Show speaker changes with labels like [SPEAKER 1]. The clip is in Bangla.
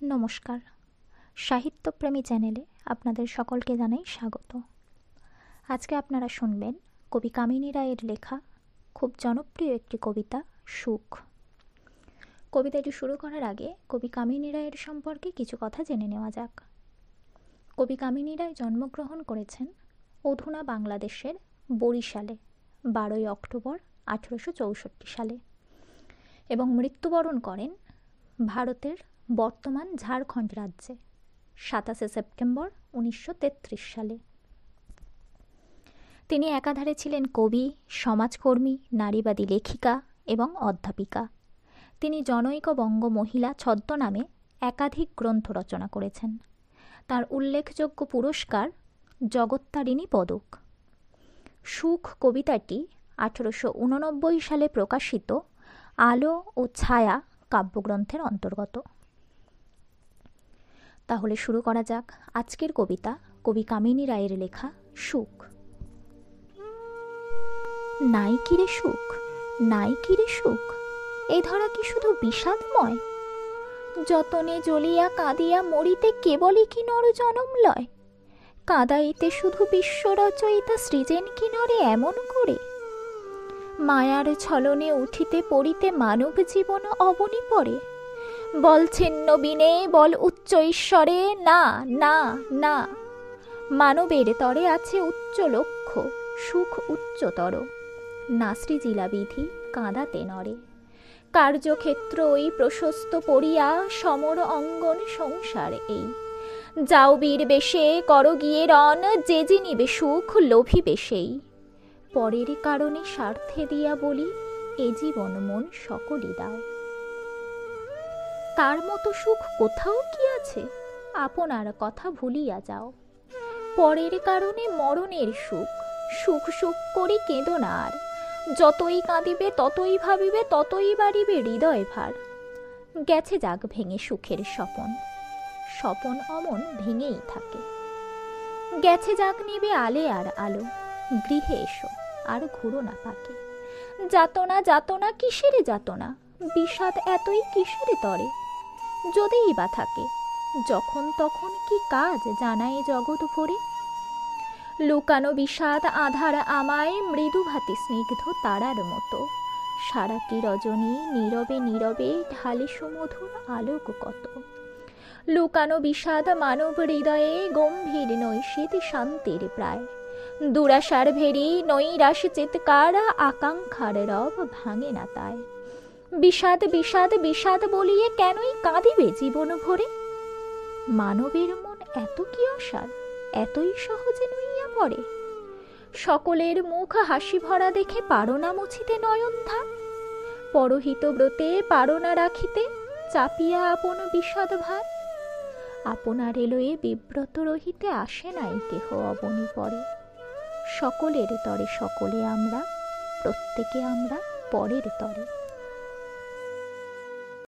[SPEAKER 1] নমস্কার, সাহিত্যপ্রেমী চ্যানেলে আপনাদের সকলকে জানাই স্বাগত। আজকে আপনারা শুনবেন কবি কামিনী রায়ের লেখা খুব জনপ্রিয় একটি কবিতা সুখ। কবিতাটি শুরু করার আগে কবি কামিনী রায়ের সম্পর্কে কিছু কথা জেনে নেওয়া যাক। কবি কামিনী রায় জন্মগ্রহণ করেছেন অধুনা বাংলাদেশের বরিশালে 12 অক্টোবর 1864 সালে এবং মৃত্যুবরণ করেন ভারতের বর্তমান ঝাড়খণ্ড রাজ্যে 27 সেপ্টেম্বর 1933 সালে। তিনি একাধারে ছিলেন কবি, সমাজকর্মী, নারীবাদী লেখিকা এবং অধ্যাপিকা। তিনি জনৈক বঙ্গ মহিলা ছদ্মনামে একাধিক গ্রন্থ রচনা করেছেন। তার উল্লেখযোগ্য পুরস্কার জগত্তারিণী পদক। সুখ কবিতাটি 1889 সালে প্রকাশিত আলো ও ছায়া কাব্যগ্রন্থের অন্তর্গত। তাহলে শুরু করা যাক আজকের কবিতা কবি কামিনী রায়ের লেখা সুখ। নাই কিরে সুখ, নাই কিরে সুখ, এ ধরা কি শুধু বিষাদময়? যতনে জ্বলিয়া কাঁদিয়া মরিতে কেবলই কি নর জনম লয়? কাঁদাইতে শুধু বিশ্বরচয়িতা সৃজেন কি নরে এমন করে? মায়ার ছলনে উঠিতে পড়িতে মানব জীবন অবনী পড়ে। বল ছিন্ন বিনে, বল উচ্চ ঈশ্বরে, না না না। মানবের তরে আছে উচ্চ লক্ষ্য, সুখ উচ্চতর। না সৃজিলা বিধি কাঁদাতে নরে। কার্যক্ষেত্র ওই প্রশস্ত পড়িয়া সমর অঙ্গন সংসার এই। যাও বীর বেশে কর গিয়ে রণ, যে জিনিবে সুখ লোভিবে সেই। পরের কারণে স্বার্থে দিয়া বলি, এ জীবন মন সকলই দাও। তার মতো সুখ কোথাও কি আছে? আপনার কথা ভুলিয়া যাও। পরের কারণে মরণের সুখ, সুখ সুখ করি কেঁদো না আর। যতই কাঁদিবে ততই ভাবিবে, ততই বাড়িবে হৃদয় ভার। গেছে যাক ভেঙে সুখের স্বপন, স্বপন অমন ভেঙেই থাকে। গেছে যাক নিবে আলে আর আলো, গৃহে এসো আর ঘুরো না পাকে। যাতনা যাতনা কিসের যাতনা, বিষাদ এতই কিসের তরে? যদিই বা থাকে যখন তখন কি কাজ জানায় জগৎ ভরে? লুকানো বিষাদ আধার আমায় মৃদুভাতি স্নিগ্ধ তারার মতো। সারাটি রজনী নীরবে নীরবে ঢালে সুমধুর আলোক কত। লুকানো বিষাদ মানব হৃদয়ে গম্ভীর নৈশীত শান্তির প্রায়। দুরাশার ভেরি নৈরাশ চিৎকার, আকাঙ্ক্ষার রব ভাঙে না তাই। বিষাদ বিষাদ বিষাদ বলিয়ে কেনই কাঁদিবে জীবন ভরে? মানবের মন এত কি অসার, এতই সহজে নুইয়া পড়ে? সকলের মুখ হাসি ভরা দেখে পারো না মুছিতে নয়ন ধার? পরহিত ব্রতে পারো না রাখিতে চাপিয়া আপন বিষাদ ভার? আপনার এলোয়ে বিব্রত রহিতে আসে নাই কেহ অবনী পরে। সকলের তরে সকলে আমরা, প্রত্যেকে আমরা পরের তরে।